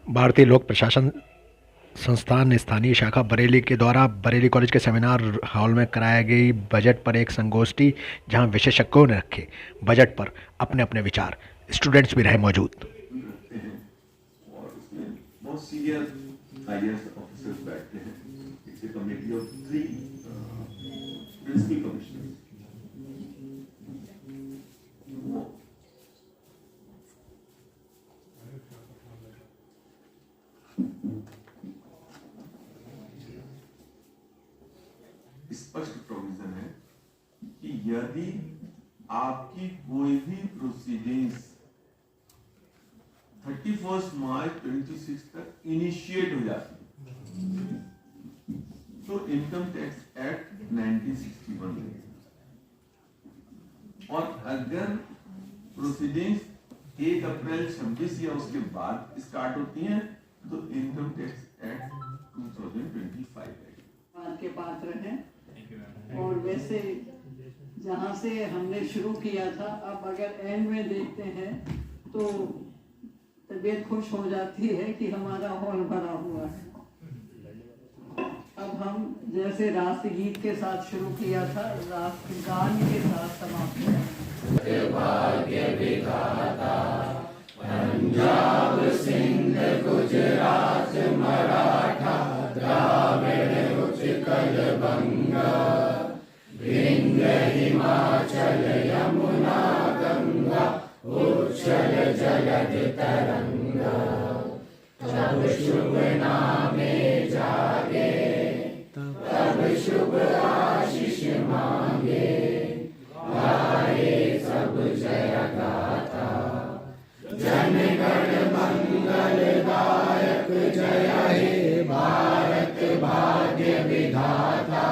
भारतीय लोक प्रशासन संस्थान स्थानीय शाखा बरेली के द्वारा बरेली कॉलेज के सेमिनार हॉल में कराई गई बजट पर एक संगोष्ठी, जहां विशेषज्ञों ने रखे बजट पर अपने अपने विचार। स्टूडेंट्स भी रहे मौजूद। और उसमें बहुत सीनियर आईएएस ऑफिसर्स बैठते हैं। It's a committee of 3 principal commissioners. स्पष्ट प्रोविजन है कि यदि आपकी कोई भी प्रोसीडिंग्स 31 मार्च 26 तक इनिशिएट हो जाती है तो इनकम टैक्स एक्ट 1961 लगेगा, और अगर प्रोसीडिंग्स 1 अप्रैल 26 या उसके बाद स्टार्ट होती हैं तो इनकम टैक्स एक्ट 2025 लगेगा। के पात्र हैं। और वैसे जहाँ से हमने शुरू किया था, अब अगर एंड में देखते हैं तो तबीयत खुश हो जाती है कि हमारा हॉल भरा हुआ है। अब हम जैसे राष्ट्रगीत के साथ शुरू किया था, राष्ट्रगान के साथ समाप्त करेंगे। भाग्य विधाता पंजाब सिंध गुजरात मराठा द्राविड़ उत्कल बंगा विंध्य हिमाचल यमुना गंगा उच्छल जलधि तरंगा। जब शुभ नामे जागे तब शुभ आशीष मांगे, गाए सब जय गाथा जन गण मंगलदायक जय हे भारत भाग्य विधाता।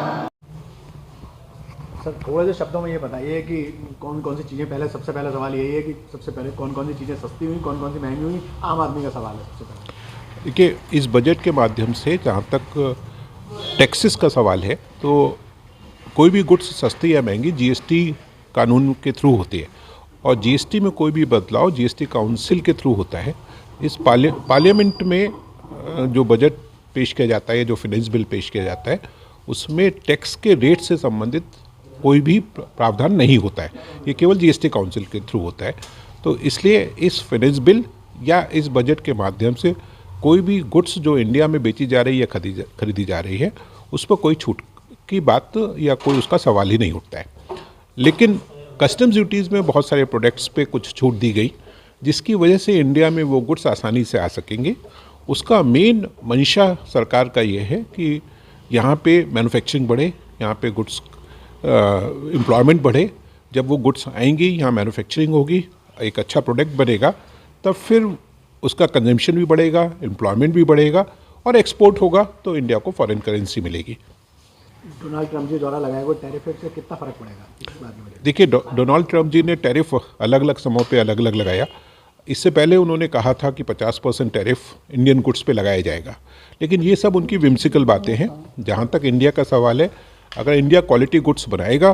सर थोड़े से शब्दों में ये बताइए कि कौन कौन सी चीज़ें, पहले सबसे पहला सवाल यही है कि सबसे पहले कौन कौन सी चीज़ें सस्ती हुई, कौन कौन सी महंगी हुई, आम आदमी का सवाल है सबसे पहले। देखिए, इस बजट के माध्यम से जहाँ तक टैक्सेस का सवाल है तो कोई भी गुड्स सस्ती या महंगी जीएसटी कानून के थ्रू होती है, और जीएसटी में कोई भी बदलाव जीएसटी काउंसिल के थ्रू होता है। इस पार्लियामेंट में जो बजट पेश किया जाता है, जो फाइनेंस बिल पेश किया जाता है, उसमें टैक्स के रेट से संबंधित कोई भी प्रावधान नहीं होता है। ये केवल जीएसटी काउंसिल के थ्रू होता है। तो इसलिए इस फाइनेंस बिल या इस बजट के माध्यम से कोई भी गुड्स जो इंडिया में बेची जा रही है या खरीदी जा रही है, उस पर कोई छूट की बात या कोई उसका सवाल ही नहीं उठता है। लेकिन कस्टम्स ड्यूटीज़ में बहुत सारे प्रोडक्ट्स पे कुछ छूट दी गई, जिसकी वजह से इंडिया में वो गुड्स आसानी से आ सकेंगे। उसका मेन मंशा सरकार का ये है कि यहाँ पे मैन्युफैक्चरिंग बढ़े, यहाँ पे गुड्स एम्प्लॉयमेंट बढ़े। जब वो गुड्स आएंगी, यहाँ मैन्युफैक्चरिंग होगी, एक अच्छा प्रोडक्ट बनेगा, तब फिर उसका कंजम्पशन भी बढ़ेगा, एम्प्लॉयमेंट भी बढ़ेगा और एक्सपोर्ट होगा, तो इंडिया को फॉरेन करेंसी मिलेगी। डोनाल्ड ट्रंप जी द्वारा लगाए हुए टैरिफ से कितना फ़र्क पड़ेगा इस बात में? देखिए, डोनाल्ड ट्रंप जी ने टैरिफ अलग अलग समयों पे अलग अलग लगाया। इससे पहले उन्होंने कहा था कि 50% टैरिफ इंडियन गुड्स पे लगाया जाएगा, लेकिन ये सब उनकी विम्सिकल बातें हैं। जहाँ तक इंडिया का सवाल है, अगर इंडिया क्वालिटी गुड्स बनाएगा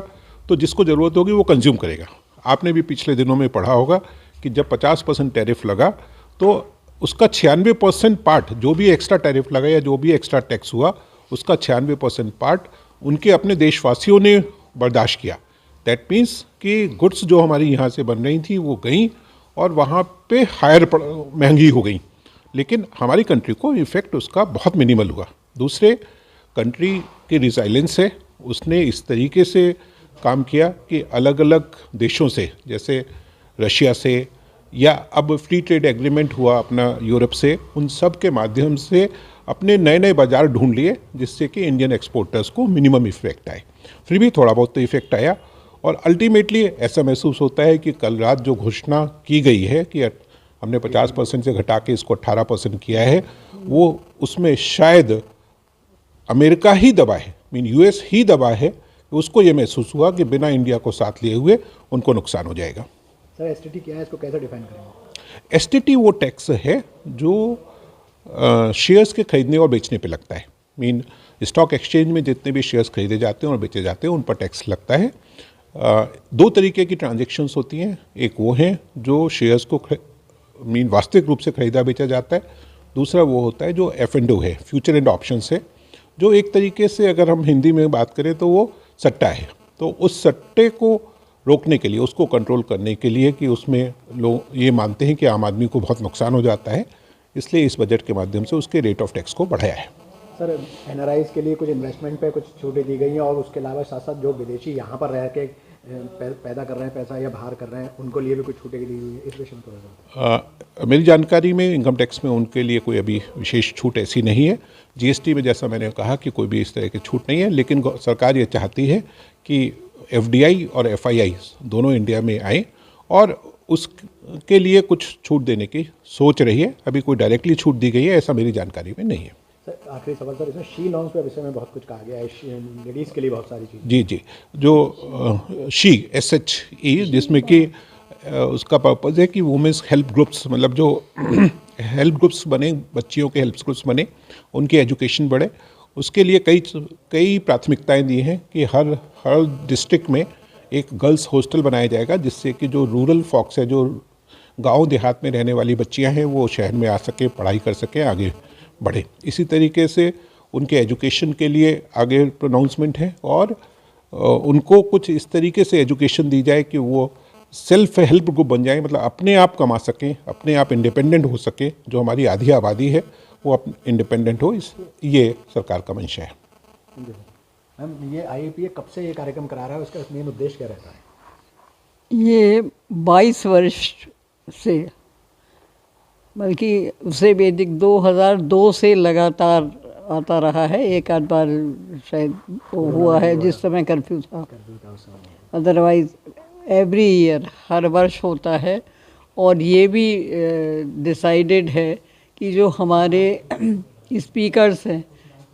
तो जिसको ज़रूरत होगी वो कंज्यूम करेगा। आपने भी पिछले दिनों में पढ़ा होगा कि जब 50% टैरिफ लगा तो उसका 96% पार्ट, जो भी एक्स्ट्रा टैरिफ लगा या जो भी एक्स्ट्रा टैक्स हुआ, उसका 96% पार्ट उनके अपने देशवासियों ने बर्दाश्त किया। दैट मीन्स कि गुड्स जो हमारी यहाँ से बन रही थी वो गई और वहाँ पे हायर महंगी हो गई, लेकिन हमारी कंट्री को इफ़ेक्ट उसका बहुत मिनिमल हुआ। दूसरे, कंट्री की रिजाइलेंस है, उसने इस तरीके से काम किया कि अलग अलग देशों से, जैसे रशिया से या अब फ्री ट्रेड एग्रीमेंट हुआ अपना यूरोप से, उन सब के माध्यम से अपने नए नए बाज़ार ढूंढ लिए, जिससे कि इंडियन एक्सपोर्टर्स को मिनिमम इफ़ेक्ट आए। फिर भी थोड़ा बहुत तो इफ़ेक्ट आया, और अल्टीमेटली ऐसा महसूस होता है कि कल रात जो घोषणा की गई है कि हमने 50% से घटा के इसको 18% किया है, वो उसमें शायद अमेरिका ही दबा है, यूएस ही दबा है। उसको ये महसूस हुआ कि बिना इंडिया को साथ लिए हुए उनको नुकसान हो जाएगा। सर एसटीटी क्या है, इसको कैसे डिफाइन करेंगे? एसटीटी वो टैक्स है जो शेयर्स के खरीदने और बेचने पे लगता है। स्टॉक एक्सचेंज में जितने भी शेयर्स खरीदे जाते हैं और बेचे जाते हैं उन पर टैक्स लगता है। दो तरीके की ट्रांजैक्शंस होती हैं। एक वो हैं जो शेयर्स को वास्तविक रूप से खरीदा बेचा जाता है, दूसरा वो होता है जो F&O है, फ्यूचर एंड ऑप्शंस है, जो एक तरीके से अगर हम हिंदी में बात करें तो वो सट्टा है। तो उस सट्टे को रोकने के लिए, उसको कंट्रोल करने के लिए कि उसमें लोग ये मानते हैं कि आम आदमी को बहुत नुकसान हो जाता है, इसलिए इस बजट के माध्यम से उसके रेट ऑफ टैक्स को बढ़ाया है। सर एनआरआईज के लिए कुछ इन्वेस्टमेंट पे कुछ छूटें दी गई हैं और उसके अलावा साथ साथ जो विदेशी यहाँ पर रह के पैदा कर रहे हैं पैसा या बाहर कर रहे हैं उनको लिए भी कुछ छूटें दी हुई है, इस विषय में थोड़ा मेरी जानकारी में इनकम टैक्स में उनके लिए कोई अभी विशेष छूट ऐसी नहीं है। जीएसटी में जैसा मैंने कहा कि कोई भी इस तरह की छूट नहीं है, लेकिन सरकार ये चाहती है कि एफडीआई और एफआईआई दोनों इंडिया में आए और उसके लिए कुछ छूट देने की सोच रही है। अभी कोई डायरेक्टली छूट दी गई है ऐसा मेरी जानकारी में नहीं है। सर आखिरी सवाल सर, इसमें शी लॉन्स पे विषय में बहुत कुछ कहा गया है, लेडीज़ के लिए बहुत सारी चीज़। जी जी, जो शी SHE जिसमें कि उसका पर्पज़ है कि वुमेंस हेल्प ग्रुप्स, मतलब जो हेल्प ग्रुप्स बने, बच्चियों के हेल्प ग्रुप्स बने, उनकी एजुकेशन बढ़े, उसके लिए कई प्राथमिकताएं दी हैं कि हर डिस्ट्रिक्ट में एक गर्ल्स हॉस्टल बनाया जाएगा, जिससे कि जो रूरल फॉक्स है, जो गांव देहात में रहने वाली बच्चियां हैं, वो शहर में आ सके, पढ़ाई कर सके, आगे बढ़े। इसी तरीके से उनके एजुकेशन के लिए आगे प्रोनाउंसमेंट है और उनको कुछ इस तरीके से एजुकेशन दी जाए कि वो सेल्फ हेल्प ग्रुप बन जाए, मतलब अपने आप कमा सकें, अपने आप इंडिपेंडेंट हो सके। जो हमारी आधी आबादी है वो इंडिपेंडेंट हो, ये सरकार का मंशा है। मैम ये IAPA कब से ये कार्यक्रम करा रहा है, उसका मेन उद्देश्य क्या रहता है? ये 22 वर्ष से, बल्कि उससे भी अधिक 2002 से लगातार आता रहा है। एक आध बार शायद वो हुआ है जिस समय कर्फ्यू था, अदरवाइज एवरी ईयर हर वर्ष होता है। और ये भी डिसाइडेड है कि जो हमारे स्पीकर्स हैं,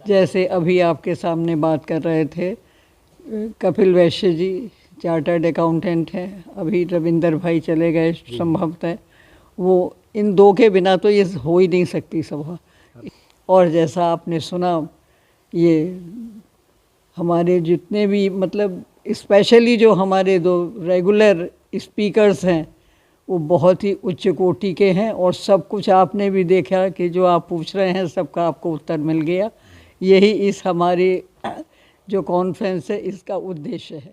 जैसे अभी आपके सामने बात कर रहे थे कपिल वैश्य जी, चार्टर्ड अकाउंटेंट हैं, अभी रविंदर भाई चले गए संभवतः, वो इन दो के बिना तो ये हो ही नहीं सकती सभा। और जैसा आपने सुना, ये हमारे जितने भी मतलब स्पेशली जो हमारे दो रेगुलर स्पीकर्स हैं वो बहुत ही उच्च कोटि के हैं, और सब कुछ आपने भी देखा कि जो आप पूछ रहे हैं सबका आपको उत्तर मिल गया। यही इस हमारे जो कॉन्फ्रेंस है इसका उद्देश्य है।